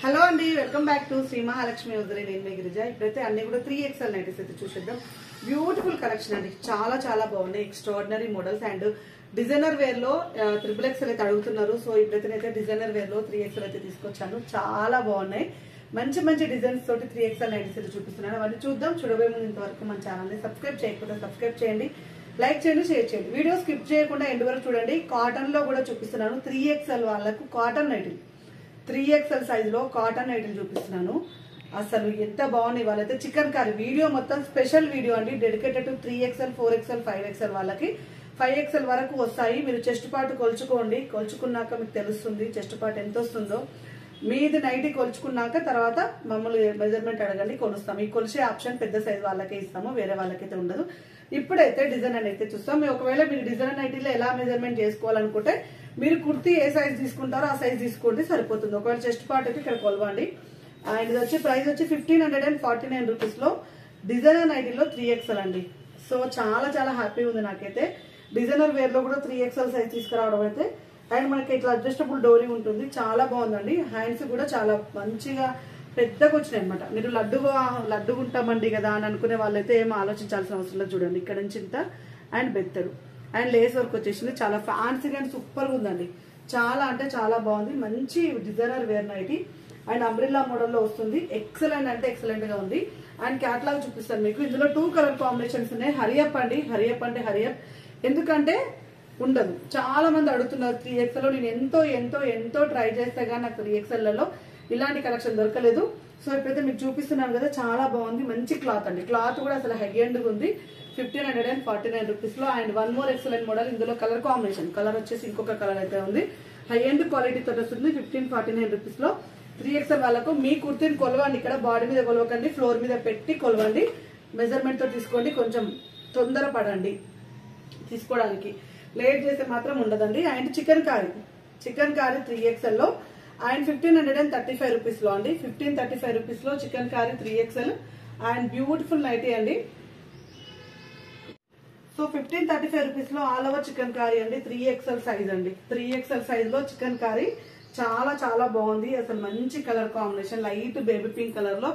Hello అండి, welcome back to Sri Mahalakshmi Udari. నేను మీ గిరిజ. ఇప్పుడైతే అన్ని కూడా 3XL నైటీస్ అయితే చూసేద్దాం. బ్యూటిఫుల్ కలెక్షన్ అండి, చాలా చాలా బాగున్నాయి. Extraordinary models and designer wear లో XXL అయితే అడుగుతున్నారు. సో ఇప్పుడైతే డిజైనర్ వేర్ లో 3XL అయితే తీసుకొచ్చాను. చాలా బాగున్నాయి, మంచి మంచి డిజైన్స్ తోటి 3XL నైటీస్ అయితే చూపిస్తున్నాను. అవన్నీ చూద్దాం. చూడబోయే ముందు ఇంతవరకు మన ఛానల్ ని సబ్స్క్రైబ్ చేయకపోతే సబ్స్క్రైబ్ చేయండి, లైక్ చేయండి, షేర్ చేయండి. వీడియో స్కిప్ చేయకుండా ఎండ్ వరకు చూడండి. కాటన్ లో కూడా చూపిస్తున్నాను. 3XL వాళ్ళకు కాటన్ నైటీలు, 3XL సైజ్ లో కాటన్ నైటీలు చూపిస్తున్నాను. అసలు ఎంత బాగున్నాయి. వాళ్ళైతే చికెన్ కర్రీ వీడియో మొత్తం స్పెషల్ వీడియో అండి, dedicated to 3XL, 4XL, 5XL వాళ్ళకి. 5XL వరకు వస్తాయి. మీరు చెస్ట్ పార్ట్ కొలుచుకోండి. కొలుచుకున్నాక మీకు తెలుస్తుంది చెస్ట్ పార్ట్ ఎంత వస్తుందో. మీది నైటీ కొలుచుకున్నాక తర్వాత మమ్మల్ని మెజర్మెంట్ అడగండి, కొలుస్తాం. ఈ కొలిసే ఆప్షన్ పెద్ద సైజ్ వాళ్ళకే ఇస్తాము, వేరే వాళ్ళకైతే ఉండదు. ఇప్పుడైతే డిజైనర్ అయితే చూస్తాం. ఒకవేళ మీరు డిజైనర్ నైటీలో ఎలా మెజర్మెంట్ చేసుకోవాలనుకుంటే మీరు కుర్తీ ఏ సైజ్ తీసుకుంటారో ఆ సైజ్ తీసుకోండి, సరిపోతుంది. ఒకవేళ చెస్ట్ పార్ట్ అయితే ఇక్కడ కొలవండి. అండ్ ఇది వచ్చి ప్రైస్ వచ్చి 1549 రూపీస్ లో డిజైనర్ నైటీలో 3XL అండి. సో చాలా చాలా హ్యాపీ ఉంది నాకైతే. డిజైనర్ వేర్ లో కూడా 3XL సైజ్ తీసుకురావడం అయితే. అండ్ మనకి ఇట్లా అడ్జస్టబుల్ డోరీ ఉంటుంది, చాలా బాగుందండి. హ్యాండ్స్ కూడా చాలా మంచిగా పెద్దగా వచ్చినాయి అనమాట. మీరు లడ్డుగా ఉంటామండి కదా అని అనుకునే వాళ్ళైతే ఏం ఆలోచించాల్సిన అవసరం లేదు. చూడండి, ఇక్కడ నుంచి ఇంత అండ్ బెత్తడు అండ్ లేస్ వర్క్ వచ్చేసింది. చాలా ఫ్యాన్సీగా అండ్ సూపర్ గా ఉందండి. చాలా అంటే చాలా బాగుంది. మంచి designer wear nighty and umbrella model లో వస్తుంది. ఎక్సలెంట్ అంటే ఎక్సలెంట్ గా ఉంది. అండ్ క్యాటలాగ్ చూపిస్తాను మీకు. ఇందులో 2 కలర్ కాంబినేషన్స్ ఉన్నాయి. హరియప్ అండి, హరియప్ అంటే హరియప్. ఎందుకంటే ఉండదు, చాలా మంది అడుగుతున్నారు 3XL లో. నేను ఎంతో ఎంతో ఎంతో ట్రై చేస్తే కానీ నాకు 3XL లలో ఇలాంటి కలెక్షన్ దొరకలేదు. సో ఇప్పుడైతే మీకు చూపిస్తున్నాను కదా, చాలా బాగుంది. మంచి క్లాత్ అండి, క్లాత్ కూడా అసలు హై ఎండ్ ఉంది. 1549 రూపీస్ లో. And one more excellent model. ఇందులో కలర్ కాంబినేషన్, కలర్ వచ్చేసి ఇంకొక కలర్ అయితే ఉంది. హై ఎండ్ క్వాలిటీ తోటి వస్తుంది. 1549 రూపీస్ లో 3XL వాళ్ళకు. మీ కుర్తీని కొలవండి, ఇక్కడ బాడీ మీద కొలవకండి, ఫ్లోర్ మీద పెట్టి కొలవండి. మెజర్మెంట్ తో తీసుకోండి. కొంచెం తొందర పడండి తీసుకోవడానికి, లేట్ చేస్తే మాత్రం ఉండదండి. అండ్ చికెన్ కారీ 3XL లో అండ్ 1535 రూపీస్ లో అండి. 1535 రూపీస్ లో chikankari 3XL and beautiful nighty అండి. సో 1535 రూపీస్ లో ఆల్ ఓవర్ చికెన్ కారీ అండి. 3XL సైజ్ అండి. 3XL సైజ్ లో చికెన్ కారీ చాలా చాలా బాగుంది. అసలు మంచి colour combination, light baby pink colour లో.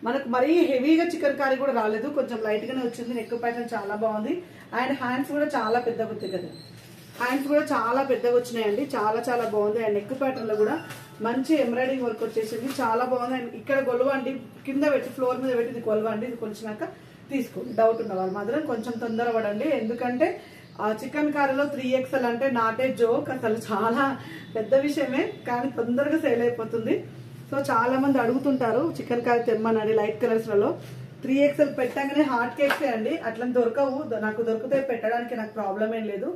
మనకు మరీ హెవీగా చికెన్ కారీ కూడా రాలేదు, కొంచెం లైట్ గానే వచ్చింది. నెక్ ప్యాటర్న్ చాలా బాగుంది. అండ్ హ్యాండ్స్ కూడా చాలా పెద్దగా వచ్చాయి కదా, హ్యాండ్స్ కూడా చాలా పెద్దగా వచ్చినాయండి. చాలా చాలా బాగుంది. అండ్ నెక్ ప్యాటర్న్ లో కూడా మంచి ఎంబ్రాయిడింగ్ వర్క్ వచ్చేసింది, చాలా బాగుంది. అండ్ ఇక్కడ కొలవండి, కింద పెట్టి ఫ్లోర్ మీద పెట్టి ఇది కొలవండి. ఇది కొలిచినాక తీసుకోండి. డౌట్ ఉన్న వాళ్ళు మాత్రం కొంచెం తొందర పడండి. ఎందుకంటే ఆ చికెన్ కారీలో 3XL అంటే నాటే జోక్, అసలు చాలా పెద్ద విషయమే, కానీ తొందరగా సేల్ అయిపోతుంది. సో చాలా మంది అడుగుతుంటారు చికెన్ కారీ తెమ్మనండి లైట్ కలర్స్ లలో. 3XL పెట్టగానే హాట్ కేక్స్ అండి, అట్లా దొరకవు. నాకు దొరికితే పెట్టడానికి నాకు ప్రాబ్లం ఏం లేదు.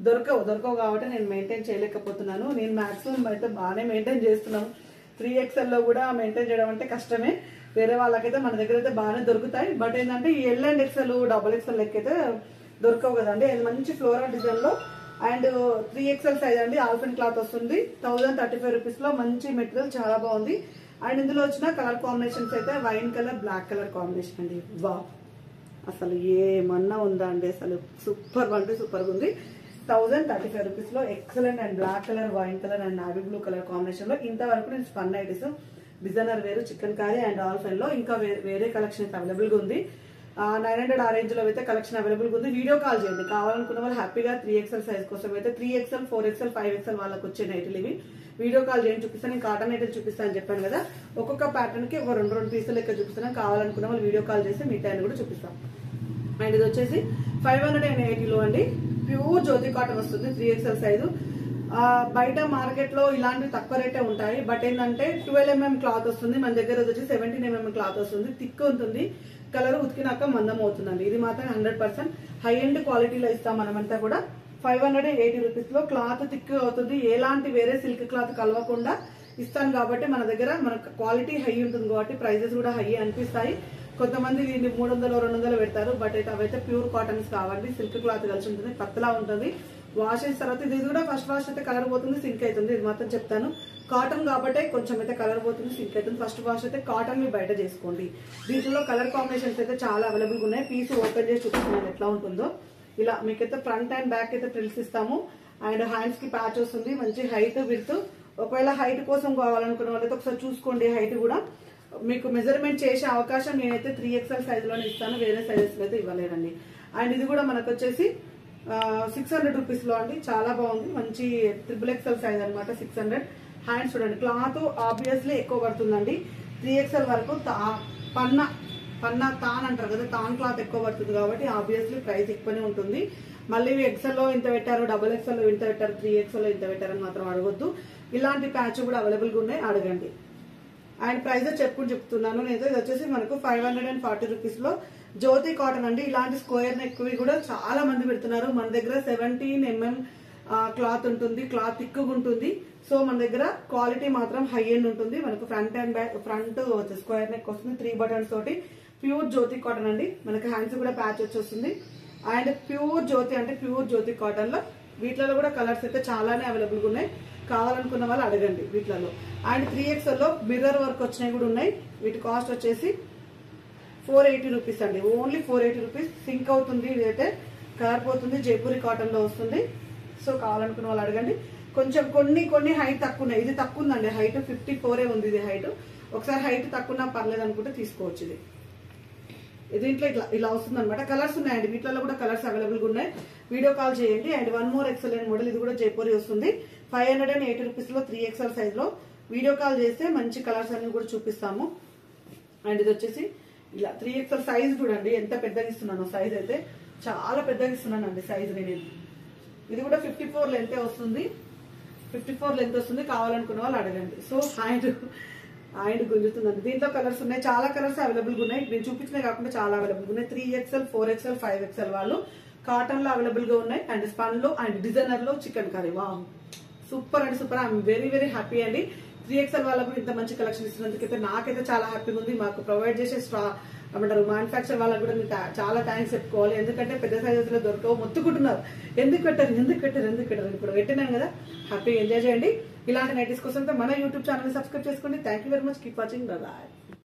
దొరకవు కాబట్టి నేను మెయింటైన్ చేయలేకపోతున్నాను. నేను మాక్సిమం అయితే బాగానే మెయింటైన్ చేస్తున్నాను. 3XL లో కూడా మెయింటైన్ చేయడం అంటే కష్టమే. వేరే వాళ్ళకైతే మన దగ్గర అయితే బాగానే దొరుకుతాయి. బట్ ఏంటంటే ఈ L and XL, XXL లెక్కైతే దొరకవు కదండి. అది మంచి ఫ్లోరల్ డిజైన్ లో అండ్ 3XL సైజ్ అండి. ఆల్ఫిన్ క్లాత్ వస్తుంది. 1035 రూపీస్ లో మంచి మెటీరియల్, చాలా బాగుంది. అండ్ ఇందులో వచ్చిన కలర్ కాంబినేషన్స్ అయితే wine colour, black colour combination అండి. వా, అసలు ఏమన్నా ఉందా అండి, అసలు సూపర్ అంటే సూపర్ ఉంది. 1035 రూపీస్ లో excellent and black colour, wine colour and navy blue colour combination లో. ఇంతవరకు నేను spun nighties, designer wear, chikankari and ఆల్ఫైన్ లో ఇంకా వేరే కలెక్షన్ అయితే అవైలబుల్ గా ఉంది. 900 ఆ రేంజ్ లో అయితే కలెక్షన్ అవైలబుల్ గా ఉంది. వీడియో కాల్ చేయండి కావాలనుకున్న వాళ్ళు హ్యాపీగా. 3XL సైజ్ కోసం అయితే 3XL, 4XL, 5XL వాళ్ళకి వచ్చే నైట్లు ఇవి. వీడియో కాల్ చేయండి, చూపిస్తాను. నేను కాటన్ నైట్లు చూపిస్తాను అని చెప్పాను కదా, ఒక్కొక్క ప్యాటర్న్ కి ఒక 2 పీసులు లెక్క చూపిస్తాను. కావాలనుకున్న వాళ్ళు వీడియో కాల్ చేసి మిగతా కూడా చూపిస్తాం. అండ్ ఇది వచ్చేసి 580 లో అండి. ప్యూర్ జ్యోతి కాటన్ వస్తుంది. 3XL size. బయట మార్కెట్ లో ఇలాంటివి తక్కువ రేటే ఉంటాయి. బట్ ఏంటంటే 12mm క్లాత్ వస్తుంది. మన దగ్గర వచ్చి 17mm క్లాత్ వస్తుంది. థిక్ ఉంటుంది, కలర్ ఉతికినాక మందం అవుతుందండి. ఇది మాత్రం 100% హై ఎండ్ క్వాలిటీలో ఇస్తాం మనమంతా కూడా. 580 రూపీస్ లో క్లాత్ థిక్ అవుతుంది. ఎలాంటి వేరే సిల్క్ క్లాత్ కలవకుండా ఇస్తాను కాబట్టి మన దగ్గర మనకు క్వాలిటీ హై ఉంటుంది కాబట్టి ప్రైజెస్ కూడా హై అనిపిస్తాయి. కొంతమంది దీన్ని 300, 200 పెడతారు. బట్ అయితే అవైతే ప్యూర్ కాటన్స్ కావండి. సిల్క్ క్లాత్ కలిసి ఉంటుంది, పత్తలా ఉంటుంది. వాష్ చేసిన తర్వాత ఇది కూడా ఫస్ట్ వాష్ అయితే కలర్ పోతుంది, సింక్ అవుతుంది. ఇది మాత్రం చెప్తాను. కాటన్ కాబట్టి కొంచెం అయితే కలర్ పోతుంది, సింక్ అవుతుంది. ఫస్ట్ వాష్ అయితే కాటన్ మీ బయట చేసుకోండి. దీంట్లో కలర్ కాంబినేషన్స్ అయితే చాలా అవైలబుల్ గా ఉన్నాయి. పీస్ ఓపెన్ చేసి చూపిస్తున్నాను ఎట్లా ఉంటుందో. ఇలా మీకైతే ఫ్రంట్ అండ్ బ్యాక్ అయితే ఫ్రిల్స్ ఇస్తాము. అండ్ హ్యాండ్స్ కి ప్యాచ్ వస్తుంది. మంచి హైట్ విడ్త్ ఒకవేళ హైట్ కోసం కావాలనుకున్న వాళ్ళైతే ఒకసారి చూసుకోండి. హైట్ కూడా మీకు మెజర్మెంట్ చేసే అవకాశం నేనైతే 3XL సైజులోనే ఇస్తాను, వేరే సైజెస్ అయితే ఇవ్వలేదండి. అండ్ ఇది కూడా మనకు వచ్చేసి 600 రూపీస్ లో అండి. చాలా బాగుంది, మంచి XXL సైజ్ అనమాట. 600. హ్యాండ్స్ చూడండి, క్లాత్ ఆబ్వియస్లీ ఎక్కువ పడుతుందండి. 3XL వరకు పన్నా తాన్ అంటారు కదా, తాన్ క్లాత్ ఎక్కువ పడుతుంది కాబట్టి ఆబ్వియస్లీ ప్రైస్ ఎక్కువనే ఉంటుంది. మళ్ళీ XL లో ఇంత పెట్టారు, XXL లో ఇంత పెట్టారు, 3XL లో ఇంత పెట్టారని మాత్రం అడగొద్దు. ఇలాంటి ప్యాచ్ కూడా అవైలబుల్ గా ఉన్నాయి, అడగండి. అండ్ ప్రైస్ చెప్తున్నాను నేను. ఇది వచ్చేసి మనకు 540 రూపీస్ లో జ్యోతి కాటన్ అండి. ఇలాంటి స్క్వేర్ నెక్ కూడా చాలా మంది పెడుతున్నారు. మన దగ్గర 17 mm క్లాత్ ఉంటుంది, క్లాత్ థిక్గా ఉంటుంది. సో మన దగ్గర క్వాలిటీ మాత్రం హై ఎండ్ ఉంటుంది. మనకు front and back, front square neck వస్తుంది 3 బటన్స్ తోటి. ప్యూర్ జ్యోతి కాటన్ అండి. మనకి హ్యాండ్స్ కూడా ప్యాచ్ వచ్చేస్తుంది. అండ్ ప్యూర్ జ్యోతి అంటే ప్యూర్ జ్యోతి కాటన్ లో వీటిలో కూడా కలర్స్ అయితే చాలానే అవైలబుల్ గా ఉన్నాయి. కావాలనుకున్న వాళ్ళు అడగండి వీటిలో. అండ్ 3XL లో మిర్రర్ వర్క్ వచ్చినాయి కూడా ఉన్నాయి. వీటి కాస్ట్ వచ్చేసి 480 రూపీస్ అండి. Only 480 rupees. సింక్ అవుతుంది, ఇదైతే కలర్ పోతుంది. జైపూరి కాటన్ లో వస్తుంది. సో కావాలనుకున్న వాళ్ళు అడగండి. కొంచెం కొన్ని హైట్ తక్కువ ఉన్నాయి. ఇది తక్కువ ఉందండి, హైట్ 54 ఉంది ఇది హైట్. ఒకసారి హైట్ తక్కువ పర్లేదు అనుకుంటే తీసుకోవచ్చు. దీంట్లో ఇలా వస్తుంది అనమాట. కలర్స్ ఉన్నాయండి, వీటిలో కూడా కలర్స్ అవైలబుల్ గా ఉన్నాయి. వీడియో కాల్ చేయండి. అండ్ 1 more ఎక్సలెంట్ మోడల్, ఇది కూడా జైపూరి వస్తుంది. 580 రూపీస్ లో 3XL సైజ్ లో వీడియో కాల్ చేస్తే మంచి కలర్స్ అన్ని కూడా చూపిస్తాము. అండ్ ఇది వచ్చేసి ఇలా 3XL సైజ్ చూడండి ఎంత పెద్దగా ఇస్తున్నాను. సైజ్ అయితే చాలా పెద్దగా ఇస్తున్నాను అండి సైజ్ నేను. ఇది కూడా 54 లెంత్ వస్తుంది. 54 లెంత్ వస్తుంది. కావాలనుకున్న వాళ్ళు అడగండి. సో ఆయన గుంజుతుందండి. దీంట్లో కలర్స్ ఉన్నాయి, చాలా కలర్స్ అవైలబుల్ గా ఉన్నాయి. నేను చూపించినవి కాకుండా చాలా అవైలబుల్ గా ఉన్నాయి. 3XL, 4XL, 5XL వాళ్ళు కాటన్ లో అవైలబుల్ గా ఉన్నాయి. అండ్ స్పన్ లో అండ్ డిజైనర్ లో చికెన్ కర్రీ. వావ్, సూపర్ అండి super. I'm very very happy అండి. 3XL వాళ్ళకు ఇంత మంచి కలెక్షన్ ఇస్తున్నందుకైతే నాకైతే చాలా హ్యాపీగా ఉంది. మాకు ప్రొవైడ్ చేసే ఏమంటారు మ్యానుఫ్యాక్చర్ వాళ్ళకి కూడా చాలా థ్యాంక్స్ చెప్పుకోవాలి. ఎందుకంటే పెద్ద సైజెస్ లో దొరకవు, మొత్తుకుంటున్నారు ఎందుకు పెట్టారు ఇప్పుడు పెట్టినాను కదా. హ్యాపీగా ఎంజాయ్ చేయండి. ఇలాంటి నైటీస్ కోసం మన యూట్యూబ్ ఛానల్ సబ్స్క్రైబ్ చేసుకోండి. Thank you very much. Keep watching. Bye bye.